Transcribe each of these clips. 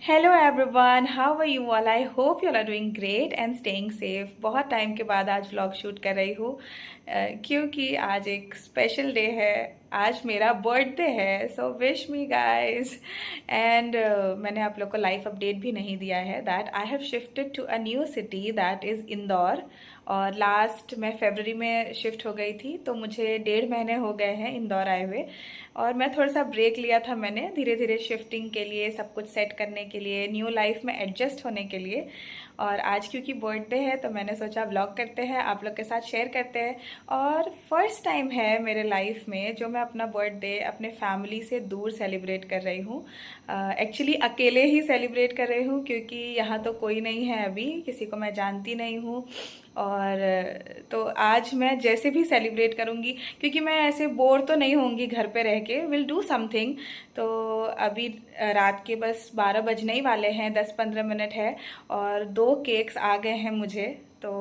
Hello everyone, how are you all? I hope you all are doing great and staying safe. बहुत time के बाद आज vlog shoot कर रही हूँ क्योंकि आज एक स्पेशल डे है। आज मेरा बर्थडे है, so wish me guys. And मैंने आप लोग को लाइफ अपडेट भी नहीं दिया है that I have shifted to a new city that is Indore. और लास्ट मैं फरवरी में शिफ्ट हो गई थी, तो मुझे 1.5 महीने हो गए हैं इंदौर आए हुए। और मैं थोड़ा सा ब्रेक लिया था मैंने, धीरे धीरे शिफ्टिंग के लिए, सब कुछ सेट करने के लिए, न्यू लाइफ में एडजस्ट होने के लिए। और आज क्योंकि बर्थडे है तो मैंने सोचा व्लॉग करते हैं, आप लोग के साथ शेयर करते हैं। और फर्स्ट टाइम है मेरे लाइफ में जो मैं अपना बर्थडे अपने फैमिली से दूर सेलिब्रेट कर रही हूँ। एक्चुअली अकेले ही सेलिब्रेट कर रही हूँ क्योंकि यहाँ तो कोई नहीं है, अभी किसी को मैं जानती नहीं हूँ। और तो आज मैं जैसे भी सेलिब्रेट करूँगी, क्योंकि मैं ऐसे बोर तो नहीं होंगी घर पे रह के, विल डू समथिंग। तो अभी रात के बस 12 बजने ही वाले हैं, 10-15 मिनट है और 2 केक्स आ गए हैं मुझे। तो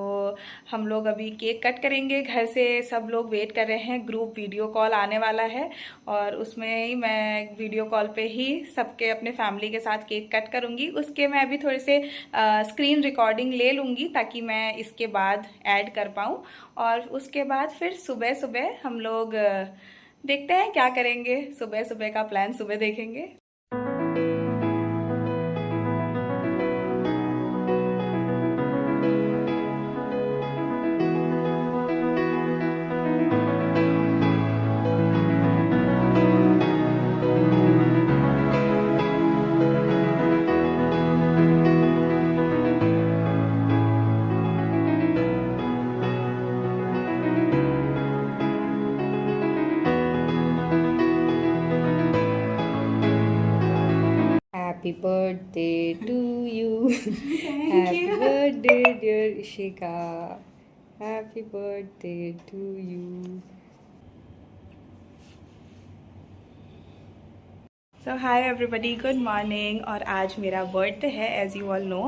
हम लोग अभी केक कट करेंगे, घर से सब लोग वेट कर रहे हैं, ग्रुप वीडियो कॉल आने वाला है और उसमें ही मैं वीडियो कॉल पे ही सबके अपने फैमिली के साथ केक कट करूँगी। उसके मैं अभी थोड़े से स्क्रीन रिकॉर्डिंग ले लूँगी ताकि मैं इसके बाद ऐड कर पाऊँ। और उसके बाद फिर सुबह सुबह हम लोग देखते हैं क्या करेंगे। सुबह सुबह का प्लान सुबह देखेंगे। Happy birthday to you. Happy you. birthday, dear Ishika. Happy birthday to you. So hi everybody, good morning. और आज मेरा बर्थडे है एज़ यू ऑल नो।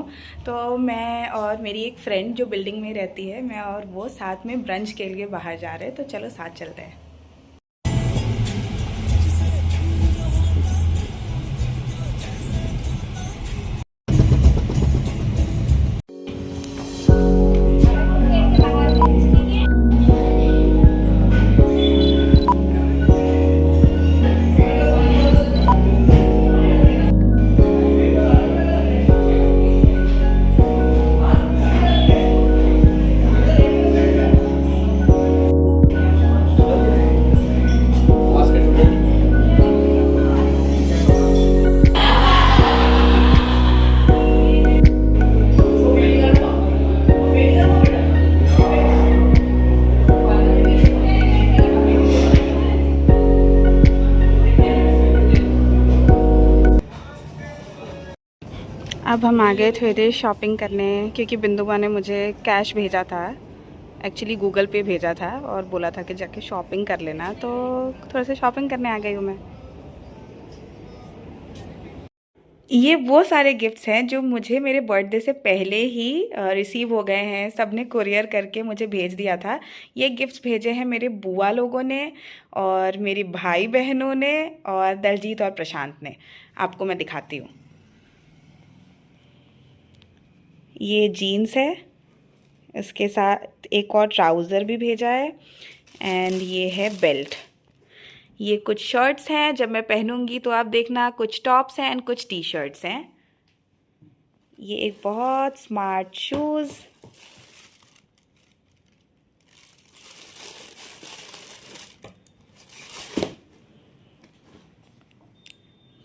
तो मैं और मेरी एक फ्रेंड जो बिल्डिंग में रहती है, मैं और वो साथ में ब्रंच के लिए बाहर जा रहे हैं, तो चलो साथ चलते हैं। अब हम आ गए थोड़ी देर शॉपिंग करने, क्योंकि बिंदुआ ने मुझे कैश भेजा था, एक्चुअली गूगल पे भेजा था और बोला था कि जाके शॉपिंग कर लेना, तो थोड़ा सा शॉपिंग करने आ गई हूँ मैं। ये वो सारे गिफ्ट्स हैं जो मुझे मेरे बर्थडे से पहले ही रिसीव हो गए हैं, सबने कुरियर करके मुझे भेज दिया था। ये गिफ्ट्स भेजे हैं मेरे बुआ लोगों ने और मेरी भाई बहनों ने और दलजीत और प्रशांत ने। आपको मैं दिखाती हूँ। ये जीन्स है, इसके साथ एक और ट्राउज़र भी भेजा है एंड ये है बेल्ट। ये कुछ शर्ट्स हैं, जब मैं पहनूंगी तो आप देखना। कुछ टॉप्स हैं एंड कुछ टी शर्ट्स हैं। ये एक बहुत स्मार्ट शूज़,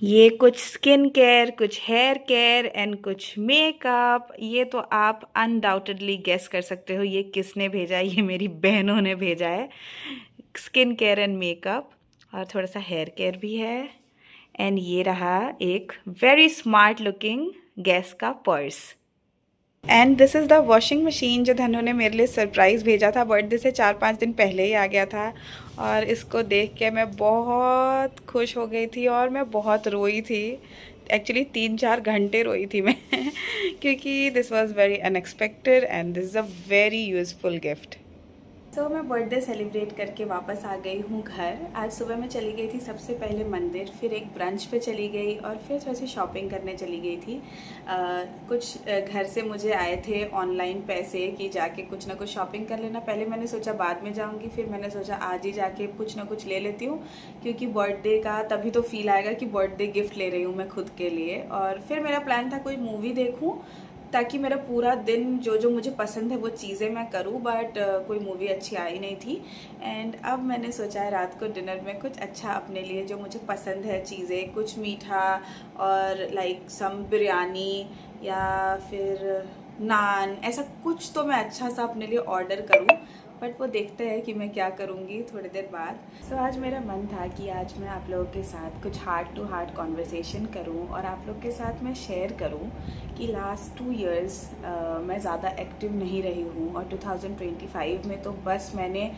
ये कुछ स्किन केयर, कुछ हेयर केयर एंड कुछ मेकअप। ये तो आप अनडाउटेडली गेस कर सकते हो ये किसने भेजा है। ये मेरी बहनों ने भेजा है। स्किन केयर एंड मेकअप और थोड़ा सा हेयर केयर भी है। एंड ये रहा एक वेरी स्मार्ट लुकिंग गैस का purse. And this is the washing machine जो धनु ने मेरे लिए सरप्राइज़ भेजा था, बर्थडे से 4-5 दिन पहले ही आ गया था। और इसको देख के मैं बहुत खुश हो गई थी और मैं बहुत रोई थी। एक्चुअली 3-4 घंटे रोई थी मैं क्योंकि this was very unexpected and this is a very useful gift. तो मैं बर्थडे सेलिब्रेट करके वापस आ गई हूँ घर। आज सुबह मैं चली गई थी सबसे पहले मंदिर, फिर एक ब्रंच पे चली गई और फिर थोड़ी सी शॉपिंग करने चली गई थी। कुछ घर से मुझे आए थे ऑनलाइन पैसे कि जाके कुछ ना कुछ शॉपिंग कर लेना। पहले मैंने सोचा बाद में जाऊँगी, फिर मैंने सोचा आज ही जाके कुछ ना कुछ ले लेती हूँ, क्योंकि बर्थडे का तभी तो फील आएगा कि बर्थडे गिफ्ट ले रही हूँ मैं खुद के लिए। और फिर मेरा प्लान था कोई मूवी देखूँ ताकि मेरा पूरा दिन जो जो मुझे पसंद है वो चीज़ें मैं करूँ, बट कोई मूवी अच्छी आई नहीं थी। एंड अब मैंने सोचा है रात को डिनर में कुछ अच्छा अपने लिए जो मुझे पसंद है चीज़ें, कुछ मीठा और लाइक सम बिरयानी या फिर नान, ऐसा कुछ तो मैं अच्छा सा अपने लिए ऑर्डर करूँ। बट वो देखते हैं कि मैं क्या करूँगी थोड़ी देर बाद। सो आज मेरा मन था कि आज मैं आप लोगों के साथ कुछ हार्ट टू हार्ट कॉन्वर्सेशन करूँ और आप लोग के साथ मैं शेयर करूँ कि लास्ट 2 इयर्स मैं ज़्यादा एक्टिव नहीं रही हूँ। और 2025 में तो बस मैंने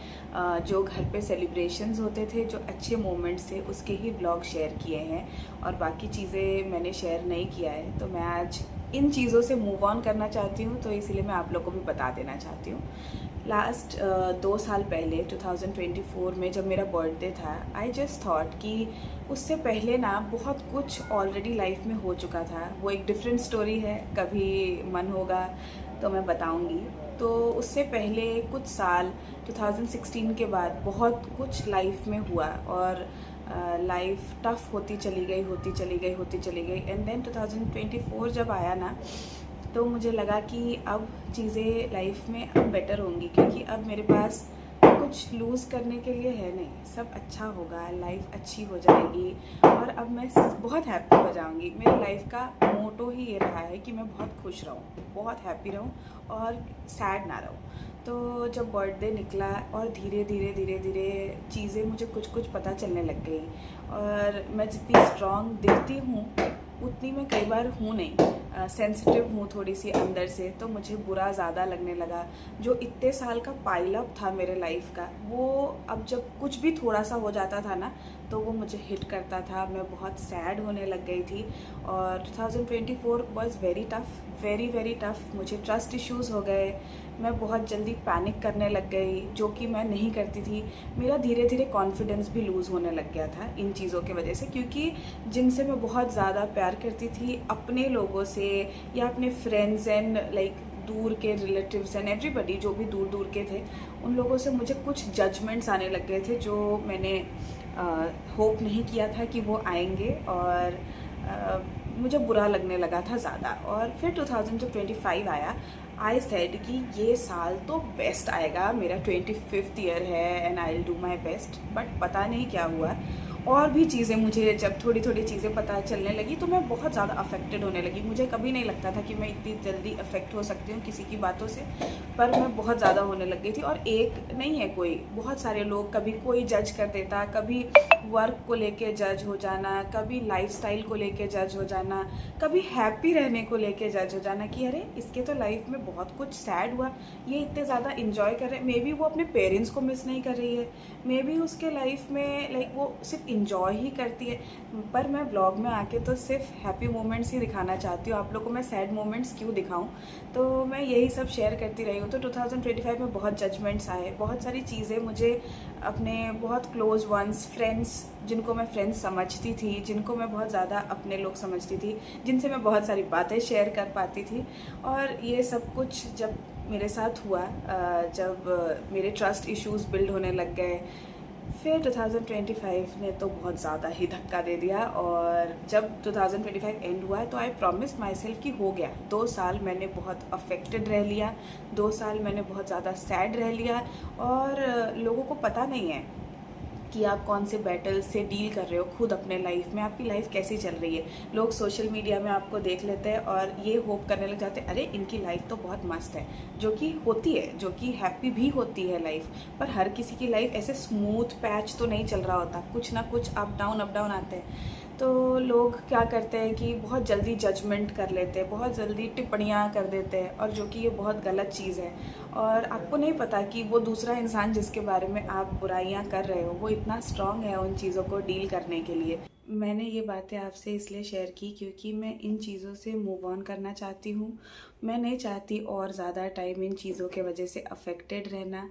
जो घर पे सेलिब्रेशंस होते थे, जो अच्छे मोमेंट्स थे, उसके ही ब्लॉग शेयर किए हैं और बाकी चीज़ें मैंने शेयर नहीं किया है। तो मैं आज इन चीज़ों से मूव ऑन करना चाहती हूँ, तो इसलिए मैं आप लोग को भी बता देना चाहती हूँ। लास्ट 2 साल पहले 2024 में जब मेरा बर्थडे था, आई जस्ट थॉट कि उससे पहले ना बहुत कुछ ऑलरेडी लाइफ में हो चुका था। वो एक डिफरेंट स्टोरी है, कभी मन होगा तो मैं बताऊंगी। तो उससे पहले कुछ साल 2016 के बाद बहुत कुछ लाइफ में हुआ और लाइफ टफ होती चली गई एंड देन 2024 जब आया ना, तो मुझे लगा कि अब चीज़ें लाइफ में अब बेटर होंगी, क्योंकि अब मेरे पास कुछ लूज़ करने के लिए है नहीं, सब अच्छा होगा, लाइफ अच्छी हो जाएगी और अब मैं बहुत हैप्पी हो जाऊंगी। मेरी लाइफ का मोटो ही ये रहा है कि मैं बहुत खुश रहूं, बहुत हैप्पी रहूं और सैड ना रहूं। तो जब बर्थडे निकला और धीरे धीरे चीज़ें मुझे कुछ पता चलने लग गई और मैं जितनी स्ट्रॉन्ग दिखती हूँ उतनी मैं कई बार हूँ नहीं, सेंसिटिव हूँ थोड़ी सी अंदर से, तो मुझे बुरा ज़्यादा लगने लगा। जो इतने साल का पाइलअप था मेरे लाइफ का, वो अब जब कुछ भी थोड़ा सा हो जाता था ना तो वो मुझे हिट करता था, मैं बहुत सैड होने लग गई थी। और 2024 वॉज वेरी टफ। मुझे ट्रस्ट इश्यूज़ हो गए, मैं बहुत जल्दी पैनिक करने लग गई, जो कि मैं नहीं करती थी। मेरा धीरे धीरे कॉन्फिडेंस भी लूज़ होने लग गया था इन चीज़ों की वजह से, क्योंकि जिनसे मैं बहुत ज़्यादा प्यार करती थी, अपने लोगों से या अपने फ्रेंड्स एंड लाइक दूर के रिलेटिव्स एंड एवरीबडी जो भी दूर दूर के थे, उन लोगों से मुझे कुछ जजमेंट्स आने लग गए थे जो मैंने होप नहीं किया था कि वो आएंगे और मुझे बुरा लगने लगा था ज़्यादा। और फिर 2025 आया, आई सेड कि ये साल तो बेस्ट आएगा, मेरा 25th ईयर है and I will do my best. But पता नहीं क्या हुआ, और भी चीज़ें मुझे जब थोड़ी चीज़ें पता चलने लगी तो मैं बहुत ज़्यादा अफेक्टेड होने लगी। मुझे कभी नहीं लगता था कि मैं इतनी जल्दी अफेक्ट हो सकती हूँ किसी की बातों से, पर मैं बहुत ज़्यादा होने लग गई थी। और एक नहीं है कोई, बहुत सारे लोग, कभी कोई जज कर देता, कभी वर्क को लेके जज हो जाना, कभी लाइफस्टाइल को लेके जज हो जाना, कभी हैप्पी रहने को लेके जज हो जाना कि अरे इसके तो लाइफ में बहुत कुछ सैड हुआ, ये इतने ज़्यादा इंजॉय कर रहे हैं। मे बी वो अपने पेरेंट्स को मिस नहीं कर रही है, मे बी उसके लाइफ में लाइक वो सिर्फ इंजॉय ही करती है। पर मैं ब्लॉग में आके तो सिर्फ हैप्पी मोमेंट्स ही दिखाना चाहती हूँ, आप लोगों को मैं सैड मोमेंट्स क्यों दिखाऊं। तो मैं यही सब शेयर करती रही हूँ। तो 2025 में बहुत जजमेंट्स आए, बहुत सारी चीज़ें मुझे अपने बहुत क्लोज वंस, फ्रेंड्स, जिनको मैं फ्रेंड्स समझती थी, जिनको मैं बहुत ज़्यादा अपने लोग समझती थी, जिनसे मैं बहुत सारी बातें शेयर कर पाती थी, और ये सब कुछ जब मेरे साथ हुआ, जब मेरे ट्रस्ट इश्यूज़ बिल्ड होने लग गए, फिर 2025 ने तो बहुत ज़्यादा ही धक्का दे दिया। और जब 2025 एंड हुआ तो आई प्रॉमिस माई सेल्फ कि हो गया, 2 साल मैंने बहुत अफेक्टेड रह लिया, 2 साल मैंने बहुत ज़्यादा सैड रह लिया। और लोगों को पता नहीं है कि आप कौन से बैटल से डील कर रहे हो खुद अपने लाइफ में, आपकी लाइफ कैसी चल रही है। लोग सोशल मीडिया में आपको देख लेते हैं और ये होप करने लग जाते हैं अरे इनकी लाइफ तो बहुत मस्त है, जो कि होती है, जो कि हैप्पी भी होती है लाइफ। पर हर किसी की लाइफ ऐसे स्मूथ पैच तो नहीं चल रहा होता, कुछ ना कुछ अप डाउन आते हैं। तो लोग क्या करते हैं कि बहुत जल्दी जजमेंट कर लेते हैं, बहुत जल्दी टिप्पणियाँ कर देते हैं, और जो कि ये बहुत गलत चीज़ है। और आपको नहीं पता कि वो दूसरा इंसान जिसके बारे में आप बुराइयाँ कर रहे हो, वो इतना स्ट्रांग है उन चीज़ों को डील करने के लिए। मैंने ये बातें आपसे इसलिए शेयर की क्योंकि मैं इन चीज़ों से मूव ऑन करना चाहती हूँ। मैं नहीं चाहती और ज़्यादा टाइम इन चीज़ों के वजह से अफेक्टेड रहना।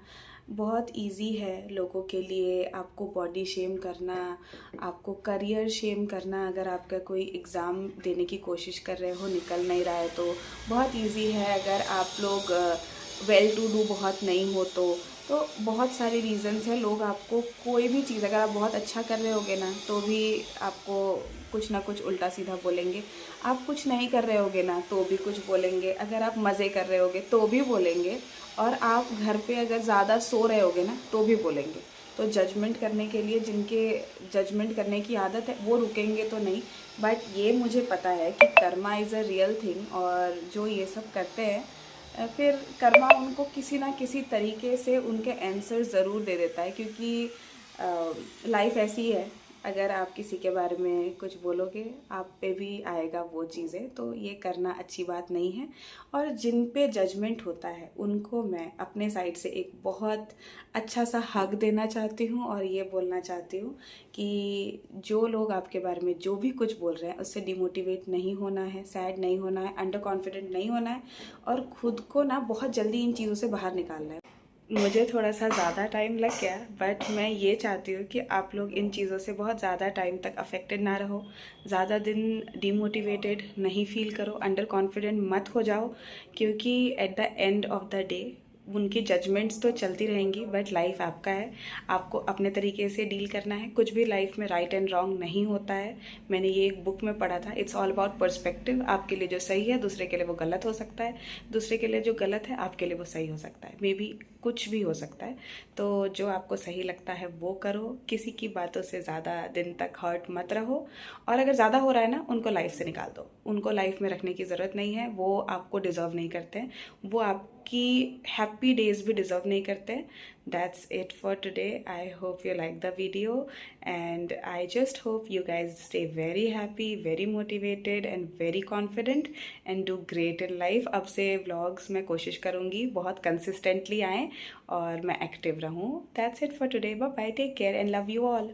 बहुत इजी है लोगों के लिए आपको बॉडी शेम करना, आपको करियर शेम करना। अगर आपका कोई एग्ज़ाम देने की कोशिश कर रहे हो, निकल नहीं रहा है, तो बहुत इजी है। अगर आप लोग वेल टू डू बहुत नहीं हो तो बहुत सारे रीज़न्स हैं। लोग आपको कोई भी चीज़, अगर आप बहुत अच्छा कर रहे होगे ना, तो भी आपको कुछ ना कुछ उल्टा सीधा बोलेंगे। आप कुछ नहीं कर रहे होगे ना, तो भी कुछ बोलेंगे। अगर आप मज़े कर रहे होगे तो भी बोलेंगे, और आप घर पे अगर ज़्यादा सो रहे होगे ना, तो भी बोलेंगे। तो जजमेंट करने के लिए, जिनके जजमेंट करने की आदत है, वो रुकेंगे तो नहीं। बट ये मुझे पता है कि Karma is a real thing, और जो ये सब करते हैं, फिर कर्मा उनको किसी ना किसी तरीके से उनके आंसर ज़रूर दे देता है, क्योंकि लाइफ ऐसी है। अगर आप किसी के बारे में कुछ बोलोगे, आप पे भी आएगा वो चीज़ें, तो ये करना अच्छी बात नहीं है। और जिन पे जजमेंट होता है, उनको मैं अपने साइड से एक बहुत अच्छा सा हक देना चाहती हूँ, और ये बोलना चाहती हूँ कि जो लोग आपके बारे में जो भी कुछ बोल रहे हैं, उससे डिमोटिवेट नहीं होना है, सैड नहीं होना है, अंडर कॉन्फिडेंट नहीं होना है, और खुद को ना बहुत जल्दी इन चीज़ों से बाहर निकालना है। मुझे थोड़ा सा ज़्यादा टाइम लग गया, बट मैं ये चाहती हूँ कि आप लोग इन चीज़ों से बहुत ज़्यादा टाइम तक अफेक्टेड ना रहो, ज़्यादा दिन डिमोटिवेटेड नहीं फील करो, अंडर कॉन्फिडेंट मत हो जाओ, क्योंकि at the end of the day उनकी जजमेंट्स तो चलती रहेंगी, बट लाइफ आपका है। आपको अपने तरीके से डील करना है। कुछ भी लाइफ में राइट एंड रॉन्ग नहीं होता है। मैंने ये एक बुक में पढ़ा था, इट्स ऑल अबाउट पर्सपेक्टिव। आपके लिए जो सही है, दूसरे के लिए वो गलत हो सकता है, दूसरे के लिए जो गलत है, आपके लिए वो सही हो सकता है। मे बी कुछ भी हो सकता है। तो जो आपको सही लगता है वो करो, किसी की बातों से ज़्यादा दिन तक हर्ट मत रहो, और अगर ज़्यादा हो रहा है ना, उनको लाइफ से निकाल दो। उनको लाइफ में रखने की ज़रूरत नहीं है, वो आपको डिज़र्व नहीं करते हैं, वो आपकी हैप्पी डेज भी डिज़र्व नहीं करते हैं। That's it for today. I hope you like the video, and I just hope you guys stay very happy, very motivated and very confident and do great in life। अब से vlogs मैं कोशिश करूँगी बहुत consistently आएँ और मैं active रहूँ। That's it for today. Bye bye, take care and love you all।